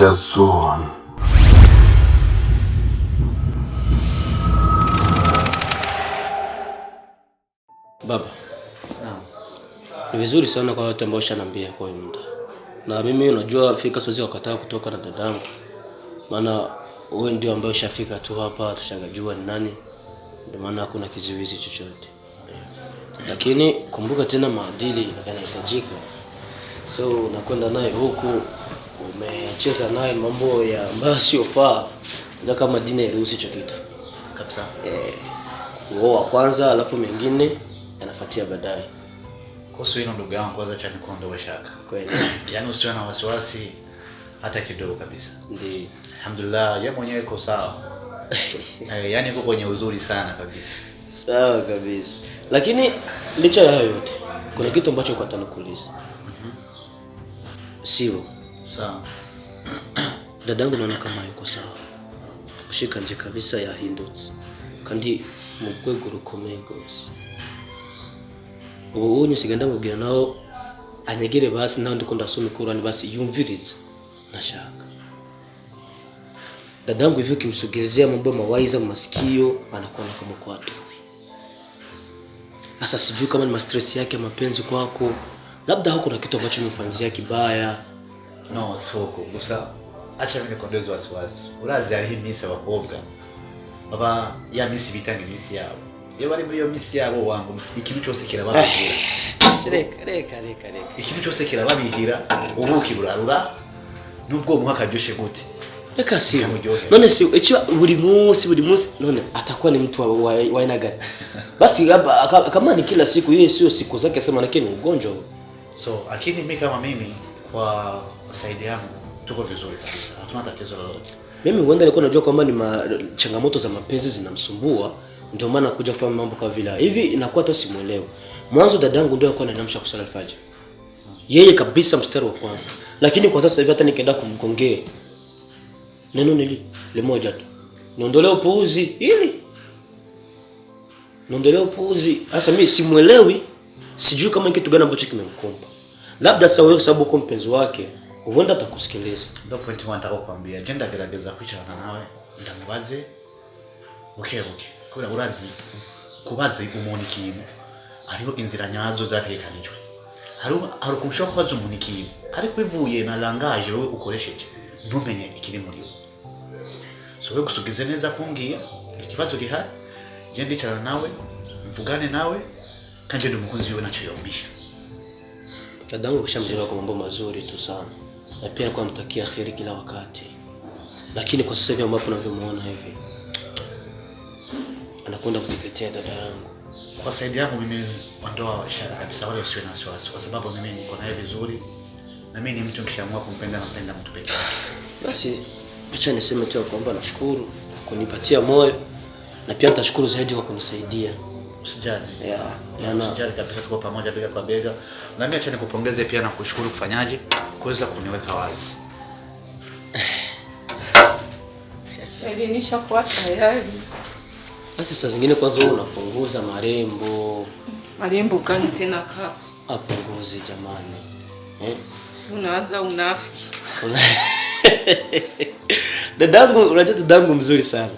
Jason. Baba. Naam. Ni vizuri sana kwa watu ambao shanaambia kwa muda. Na mimi unajua fika siwezi kukataa kutoka na dadangu. Maana wewe ndio ambaye ushafika tu hapa tushagajua ni nani. Ndio maana hakuna kizuizi chochote. Lakini kumbuka tena maadili yanahitajika. So unakwenda naye huku umecheza naye mambo ya ambayo sio faa. Ndio kama dini hairuhusu hicho kitu. Kabisa. Uoa kwanza alafu mengine yanafuatia baadaye. Kuhusu hilo ndugu yangu kwanza cha nikuondoe shaka. Kweli. Yaani usiwe na wasiwasi hata kidogo kabisa. Ndiyo. Alhamdulillah, yeye mwenyewe yuko sawa. Yaani yuko kwenye uzuri sana kabisa. Sawa kabisa. Lakini licha ya hayo yote, kuna kitu ambacho kwa atanukuuliza. Sio. Sawa. Dadangu naona kama yuko sawa. Ushika nje kabisa ya Hindutsi. Kandi mugwego rukomeye gose. Ubu unye siganda mubwira naho anyegere basi naho ndiko ndasoma Qur'an basi yumviriza nashaka. Dadangu hivyo kimsogelezea mambo mawaiza masikio anakuwa kama kwa watu. Sasa sijui kama ni stress yake ya mapenzi kwako. Labda huko na kitu ambacho umemfanyia kibaya. No, soko. Gusa acha mimi nikondeze wasiwasi. Urazi ari misa bakobwa. Baba ya misi bitani misi yabo. Iyo bari muri yo misi yabo wangu ikintu cyose kirababihira. Reka. Ikintu cyose kirababihira ubuki burarura nubwo muhaka joshe gute. Reka si. None si ikiwa buri munsi none atakuwa ni mtu wa aina gani? Basi kama ni kila siku yeye sio siku zake sema lakini ni ugonjwa. So lakini mimi kama mimi kwa saidi yangu tuko vizuri kabisa. Hatuna tatizo lolote. Mimi huenda nilikuwa najua kwamba ni changamoto za mapenzi zinamsumbua ndio maana kuja kufanya mambo kama vile hivi inakuwa hata simuelewi. Mwanzo dadangu ndio alikuwa ananiamsha kusala alfajiri. Yeye kabisa mstari wa kwanza. Lakini kwa sasa hivi hata nikienda kumgongea neno nili moja tu. Niondolee upuuzi ili. Niondolee upuuzi. Sasa mimi simuelewi. Sijui kama kitu gani ambacho kimemkomba. Labda sasa wewe sababu uko mpenzi wake, huenda atakusikiliza. Ndio point nataka kukwambia. Jenda gerageza kuichana nawe. Ndamubaze. Okay. Kura urazi kubaza umuntu ikintu. Hariho inzira nyazo zatekanijwe. Hariho kumshaka kubaza umuntu ikintu. Ariko bivuye na langage wewe ukoresheje. Ntumenye ikiri muri yo. So wewe gusugize neza kumbwira ikibazo gihari. Je ndicara nawe, mvugane nawe kanje ndi mukunzi wewe nacho yombisha. Dadangu kishamjua kwa mambo mazuri tu sana. Na pia kwa mtakia kheri kila wakati. Lakini kwa sasa hivi ambapo tunavyomuona hivi anakwenda kuteketea dada yangu. Kwa saidi yangu mimi ondoa ishara kabisa wale usiwe na wasiwasi kwa sababu mimi niko naye vizuri. Na mimi ni mtu nikishaamua kumpenda napenda mtu pekee yake. Basi acha niseme tu kwamba nashukuru kwa kunipatia moyo na pia nitashukuru zaidi kwa kunisaidia. Usijali. Maana usijali kabisa tuko pamoja bega kwa bega. Na mimi acha nikupongeze pia na kushukuru kufanyaje kuweza kuniweka wazi. Elinisha kwa tayari. Basi saa zingine kwanza wewe unapunguza marembo. Marembo gani tena kaka? Apunguze jamani. Unaanza unafiki. Dadangu unajua dadangu mzuri sana.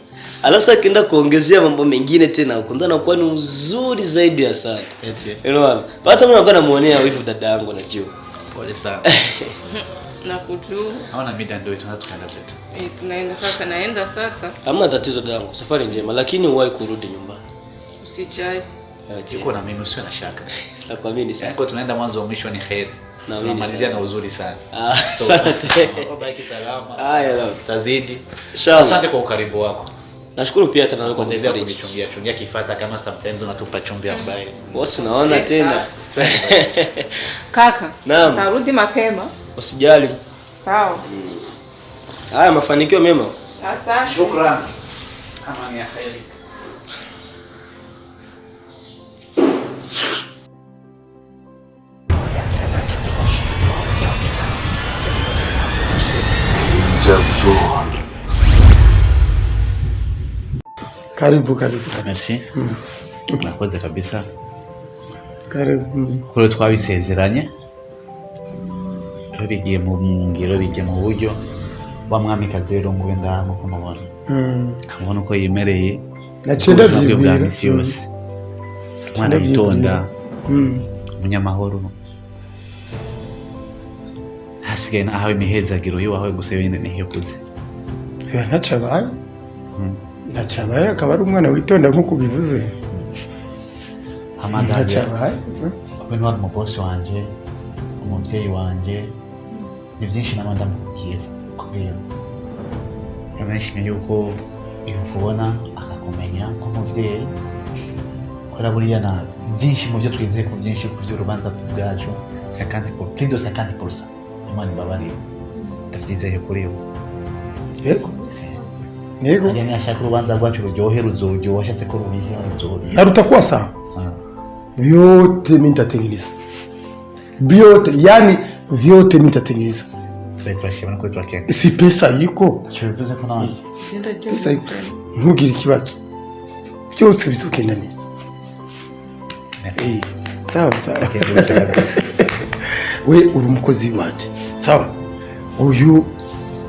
Alafu akienda kuongezea mambo mengine tena huko ndo anakuwa ni mzuri zaidi ya sana. Unaona? Hata mimi nakuwa namuonea wivu dadangu najua. Pole sana. Nakujua. Haona mida ndio tunataka tukaenda zetu. Tunaenda kaka naenda sasa. Hamna tatizo dadangu. Safari njema lakini uwahi kurudi nyumbani. Usijali. Siko na mimi usiwe na shaka. Nakuamini sana. Kwa tunaenda mwanzo wa mwisho ni kheri. Tunamalizia na uzuri sana. Asante. Baki salama. Haya leo. Tazidi. Inshallah. Asante kwa ukaribu wako. Nashukuru pia hata nawe kwa kunifariji. Chungia kifata kama sometimes unatupa chumvi ambaye. Boss unaona tena. Kaka. Naam. Tarudi mapema. Usijali. Sawa. Haya mafanikio mema. Asante. Shukrani. Kama ni kheri. Jason. Karibu. Merci. Nakoze kabisa. Karibu. Kuri twabisezeranye. Bigiye mu ngiro bigiye mu buryo wa mwamikazi rero ngo wenda ngo kumubona kamubona uko yimereye nacenda bwa misi yose umwana yitonda umunyamahoro hasigaye naho imihezagiro yiwawe gusa yene niyo kuze ntacabaye akaba ari umwana witonda nk'uko bivuze ntacabaye ubu ni umubosi wanje umuvyeyi wanje ni vyinshi n'abandi amubwira kubera yamenyeshimye yuko kubona akakumenya nk'umuvyeyi kora buriya na byinshi mu byo twizeye ku byinshi ku by'urubanza bwacu 50% Imana ibabarire ndafizeye kuri yo yego yani ashaka urubanza rwacu ruryohe ruzoryoshye se ko rubihe ruzoryohe aruta kwasa vyote nitatengeneza vyote yani vyote nitatengeneza turashimana ko turakenda si pesa yiko bivuze ko nawe pesa yiko ntugire ikibazo byose bizogenda neza sawa we uri umukozi wanje sawa uyu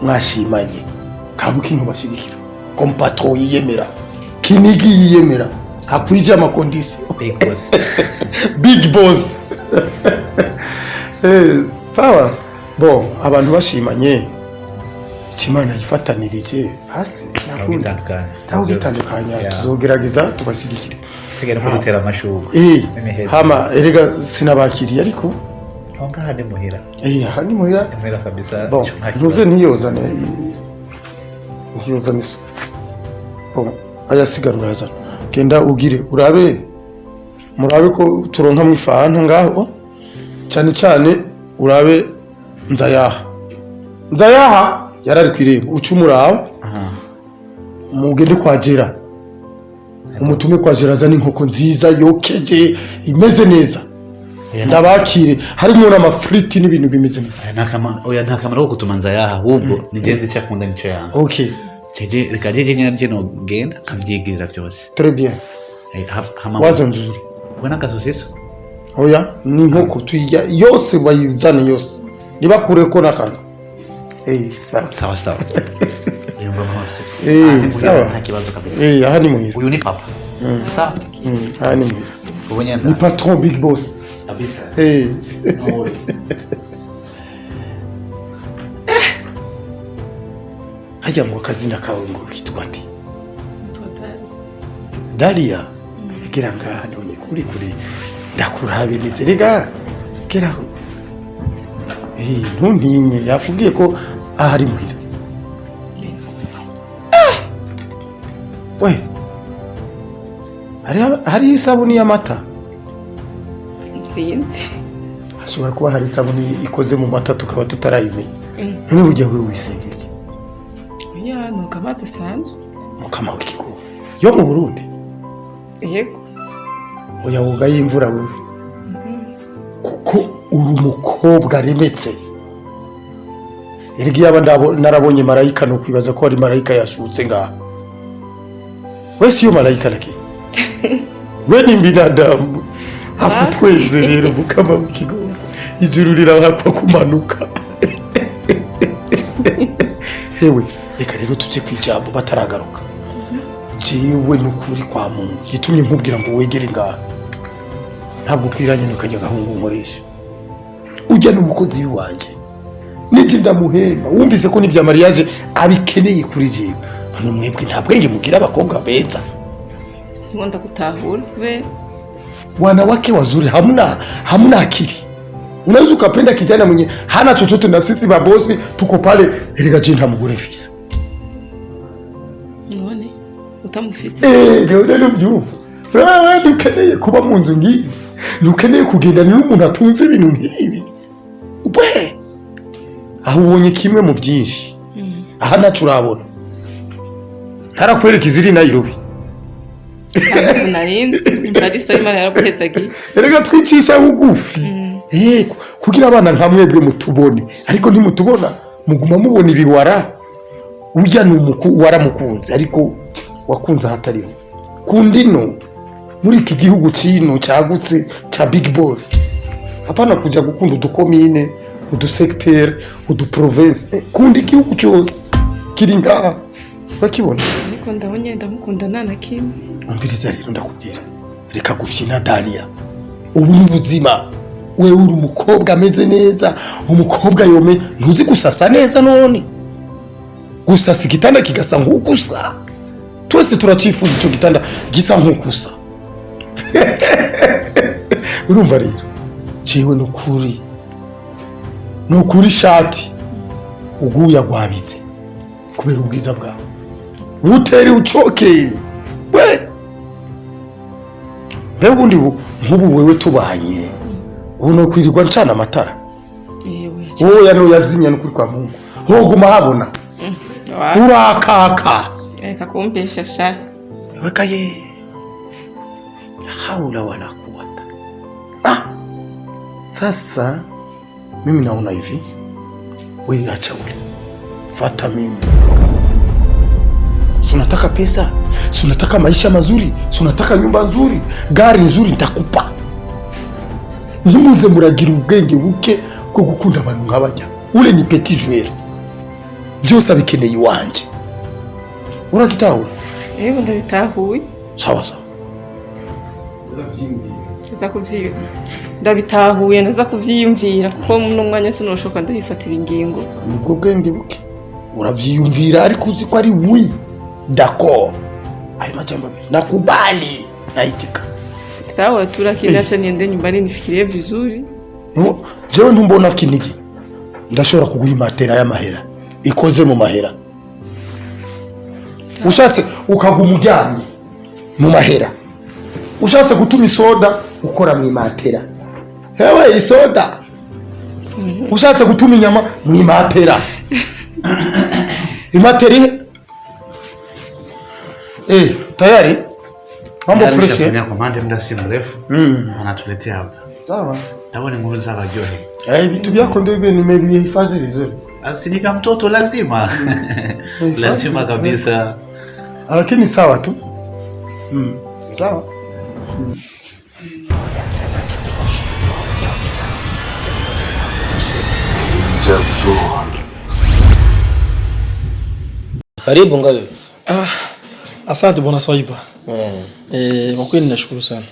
mwashimanye kabuki ntubashigikira kompatro yiyemera kinigi yiyemera akwije amakondisi big boss sawa bon abantu bashimanye ikimana yifatanirije hasi naho bitandukanye tuzogerageza tubashigikire sigera ko gutera amashugo hama erega sinabakiriye ariko ngaha ni muhira hani muhira kabisa bon ntuze ntiyozane so bon aya sigarura hazana genda ugire murabe ko turonka mwifanta ngaho cyane urabe nzayaha yarari kwirembo ucumuraho mugende kwagera umutume kwagera azana inkoko nziza yokeje imeze neza ndabakire harimo n'amafriti n'ibintu bimeze neza nta kamaro ko gutuma nzayaha ahubwo nigenze cyakunda nico yangu okay jeje rekajeje nyine no genda kavyigirira byose très bien wazo nzuri ubona gasosiso oya ni inkoko tuya yose bayizane yose nibakure ko nakana sawa sawa nta kibazo kabisa aha ni muhira uyu ni papa sawa aha ni muhira ubonyenda ni patron big boss kabisa hajya mu kazina kawe ngo kitwa ndi Dalia gira ngaha none kuri ndakurabe neze rega geraho ntuntinye yakubwiye ko ahari muhira we hari isabuni y'amata sinzi hashobora kuba hari isabuni ikoze mu mata tukaba tutarayimenya none burya wewe wisengeye oya nuko amazi asanzwe mukama w'ikigo yo mu Burundi yego oya woga y'imvura wewe kuko uri umukobwa remetse erigi yaba narabonye marayika no kwibaza ko ari marayika yashutse ngaha we siyo marayika lakini we ni binadamu afutweze rero mukama w'ikigo ijuru rirahakwa kumanuka hewe reka rero tuje kwijambo bataragaruka jewe nukuri kwa Mungu gitumye nkubwira ngo wegere ngaha ntabwo kwiranye n'ukajya gahungu nkoresha ujya n'umukozi wanje niki ndamuhemba wumvise ko n'ivya mariage abikeneye kuri jewe hano mwebwe nta bwenge mugira abakobwa beza singonda gutahura kubera wanawake wazuri hamna akili. Unaweza ukapenda kijana mwenye hana chochote na sisi mabosi tuko pale erega je nta mugore mfise. None utamufise? None byumva. Dukeneye kuba mu nzu ngiyi. Dukeneye kugenda n'umuntu atunze ibintu ngibi. Ubwe. Aho ubonye kimwe mu byinshi. Aha nacu urabona. Tarakwereka iziri Nairobi. Kandi narinzi Imparisa Imana yaraguhetsagiye. Erega twicisha bugufi. Kugira abana nka mwebwe mutubone ariko ntimutubona muguma mubona ibiwara ujya waramukunze ariko wakunze hatariho kundino muri iki gihugu cino cyagutse cha big boss hapana kuja gukunda udukomine udusecteur uduprovince kundi igihugu cyose kiri ngaha bakibona. ariko ndabonye ndamukunda nana kimwe. Umviriza rero ndakubwira, reka gufyina Dalia. Ubu ni ubuzima. Wewe uri umukobwa ameze neza, umukobwa yome ntuzi gusasa neza none. Gusasa igitanda kigasa nk'ugusa. Twese turacifuza icyo gitanda gisa nk'ugusa. Urumva rero, jewe nukuri shati uguya gwabize kubera ubwiza bwawe. Buteri ucokeye. We ubundi nk'ubu wewe tubanye uno kwirirwa ncana amatara. Yewe yano yazinya n'ukuri kwa Mungu hoguma habona urakaka reka kumpesha sha weka ye haula wala quwata. Sasa mimi naona hivi, wewe acha ule fata mimi. Unataka pesa, unataka maisha mazuri, unataka nyumba nzuri, gari nzuri, nitakupa. Nimuze muragira ubwenge buke ko gukunda abantu nk'abajya. Ule ni petit joueur. Byose abikeneye iwanje. Uragitahura? Yego ndabitahuye. Sawa sawa. Ndabitahuye naza kuvyiyumvira ko mu mwanya sinoshoka ndabifatira ingingo. Nubwo bwenge buke. Uravyiyumvira ariko uzi ko ari oui. D'accord. Ayo majambo nakubali, naitika. Sawa turakinacha niende nyumbani nifikirie vizuri. No, jewe ntumbona kinigi. Ndashobora kuguha matera ya mahera. Ikoze mu mahera. Ushatse ukaguma uryamye mu mahera. Ushatse gutuma isoda ukora mu matera. Hewe isoda. Ushatse gutuma inyama mu matera. Imateri. Tayari? Mambo fresh. Tunafanya komande muda si mrefu. Anatuletea hapa. Sawa. Tabone nguru za bajohe. Vitu vyako ndio hivyo nimehifadhi vizuri. Asinika mtoto lazima. Lazima kabisa. Lakini sawa tu. Sawa. Karibu Ngayo. Asante bwana Swaiba. Kwa kweli nashukuru sana.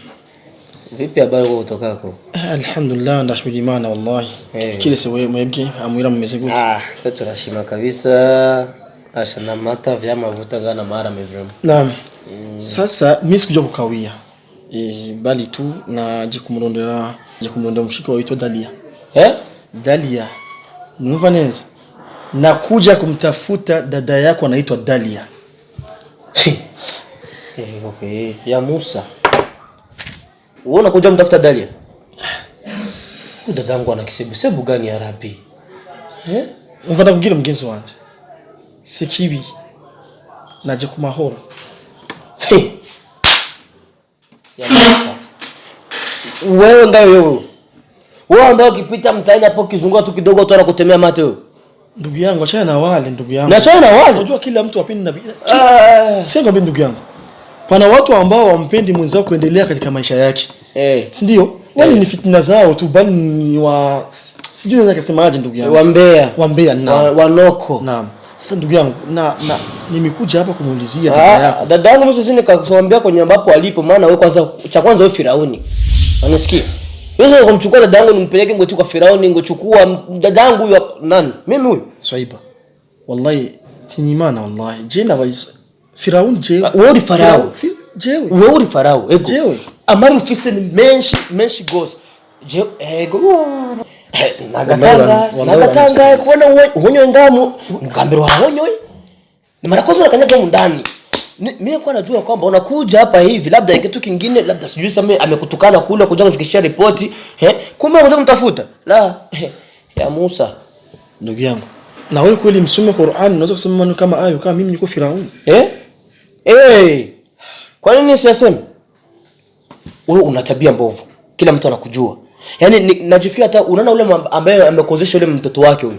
Vipi habari wewe utokako? Alhamdulillah ndashukuru Imana wallahi. Kile sewe mwebwe amwira mumeze gute? Turashima kabisa. Ashana mata vya mavuta ngana mara mevrem. Naam. Sasa mimi sikuja kukawia. Bali tu na jikumurondera mshiki waitwa Dalia. Dalia. Numva neza. Nakuja kumtafuta dada yako anaitwa Dalia. Okay. Ya Musa. Wewe unakuja mtafuta Dalia? Dadangu ana kisebu gani ya Rabi? Umva kugira mgenzi wanje. Sikibi. Naje ku mahoro. Ya Musa. Wewe Ngayo. Wewe ambaye ukipita mtaani hapo kizunguka tu kidogo tu anakutemea mate wewe. Ndugu yangu achana na wale ndugu yangu. Na achana na wale. Unajua kila mtu apende nabii. Sio ngombe ndugu yangu. Pana watu ambao wampendi mwenzao kuendelea katika maisha yake. Si ndio? Wale ni fitna zao tu bali ni wa sijui naweza kusema aje ndugu yangu. Wambea na wanoko. Naam. Sasa ndugu yangu na nimekuja hapa kumuulizia dada yako. Dada yangu mimi sasa nikakwambia kwenye ambapo alipo maana wewe cha kwanza wewe Firauni. Unasikia? Wewe kumchukua dada yangu nimpeleke ngochu kwa Firauni ngochukua dada yangu huyo nani? Mimi huyo. Swaiba. Wallahi sinimana wallahi. Je na waiso Firauni je? Wewe uri Farao. Jewe. Wewe uri Farao. Ego. Jewe. Amari ufise ni menshi goes. Je ego. Nagatanga kuona uhonyo ngamu ngambiro hahonyo. Ni mara kwanza nakanyaga ndani. Mimi kwa najua kwamba unakuja hapa hivi labda kitu kingine labda sijui sema amekutukana kule kuja kufikishia ripoti kumbe unataka kumtafuta la ya Musa ndugu yangu na wewe kweli msome Qur'an unaweza kusema maneno kama hayo kama mimi niko Firauni kwa nini siyasema wewe una tabia mbovu kila mtu anakujua yani najifikia hata unaona ule ambaye amekozesha ule mtoto wake huyo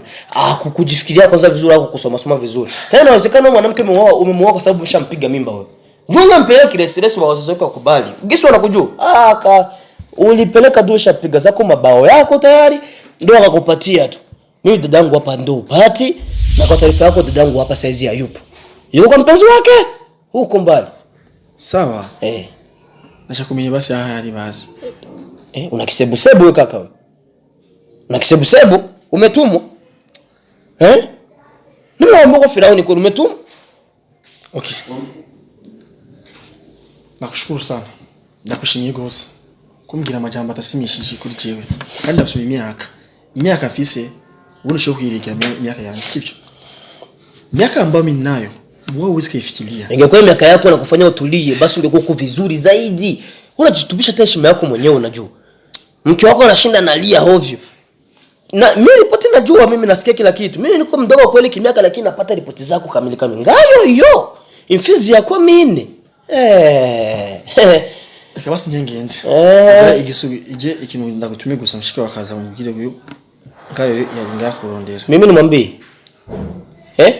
kukujifikiria kwanza vizuri au kusoma vizuri tena inawezekana mwanamke umemwoa kwa sababu ushampiga mimba wewe njoo mpeleke kiresiresi wa wazazi wako wakubali gisi wanakujua ulipeleka dosha piga zako mabao yako tayari ndio akakupatia tu Mimi dadangu hapa ndo upati, na kwa taarifa yako dadangu hapa saizi hayupo. Yuko kwa mpenzi wake huko mbali. Sawa. Acha kumenya basi haya hadi basi. Una kisebu wewe kaka wewe. Una kisebu umetumwa. Ni mambo kwa Firauni kwa umetumwa. Okay. Nakushukuru sana. Ndakushimiye gose. Kumbwira amajambo atasimishije kuri jewe. Kandi ndasubira imyaka afise ubundi sho kwirikira imyaka yanjye sivyo. Miaka ambayo mimi nayo wewe huwezi kuifikiria. Ingekuwa miaka yako na kufanya utulie basi ungekuwa vizuri zaidi. Unajitubisha hata heshima yako mwenyewe unajua. Mke wako anashinda nalia hovyo. Na mimi ripoti najua, mimi nasikia kila kitu. Mimi niko mdogo kweli kimiaka, lakini napata ripoti zako kamili. Ngayo hiyo. Imfizi yako mine. Basi ngende. Igisubi ije ikintu ndagutumye gusa mshike wakaza mubwire uyu ngayo yaringa kurondera. Mimi nimwambie. Mimi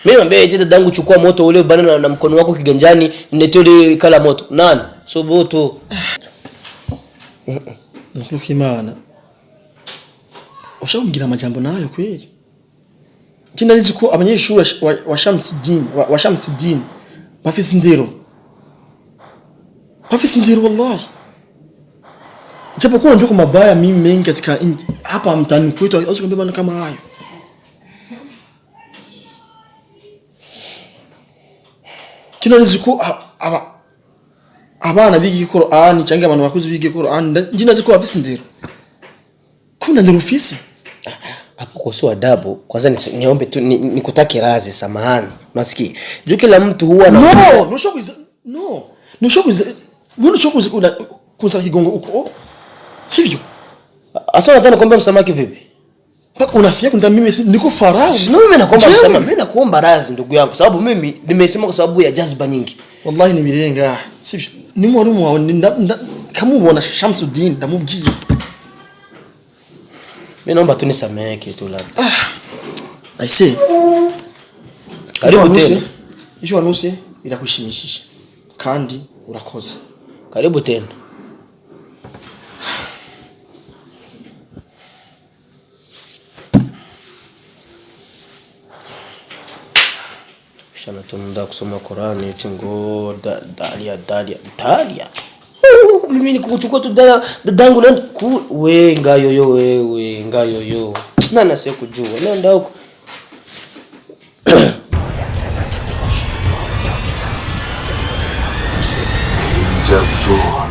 nimwambie je dadangu chukua moto ule bana na mkono wako kiganjani niletee ile kala moto. Nani? Soboto. Nukimana. Ushaungira amajambo nayo kweli? Jina lizi ko abanyeshuri wa Shamsuddin bafise ndero. Bafise ndero wallahi. Japo kwa njoko mabaya mimi mengi katika hapa mtani kwetu usikwambia bana kama hayo. Jina lizi ko abana bigi Qur'an cyangwa abantu bakuzi bigi Qur'an jina lizi ko bafise ndero. Kuna ndero ufisi? Hapo kwa sio adabu. Kwanza niombe tu nikutake razi, samahani. Unasikia? Juu kila mtu huwa na No shokuza. Wewe shokuza kuza kigongo uko. Sivyo? Asa nataka kuomba msamaha vipi? Paka unafia kunda mimi niko farao. Sio mimi nakuomba msamaha. Mimi nakuomba radhi ndugu yangu, sababu mimi nimesema kwa sababu ya jazba nyingi. Wallahi ni mirenga. Sivyo? Ni mwalimu wao kama uona Shamsuddin ndamubwiye. Mimi naomba tu nisamehe kitu labda. I say. Karibu tena. Hiyo anusi irakushimishisha. Kandi urakoze. Karibu tena. Shana tumda kusoma Qur'ani tungo Dalia. Mimi nikuchukua tu dadangu na wewe ngayoyo. Nani asikujua? Nenda huko. Jabzon.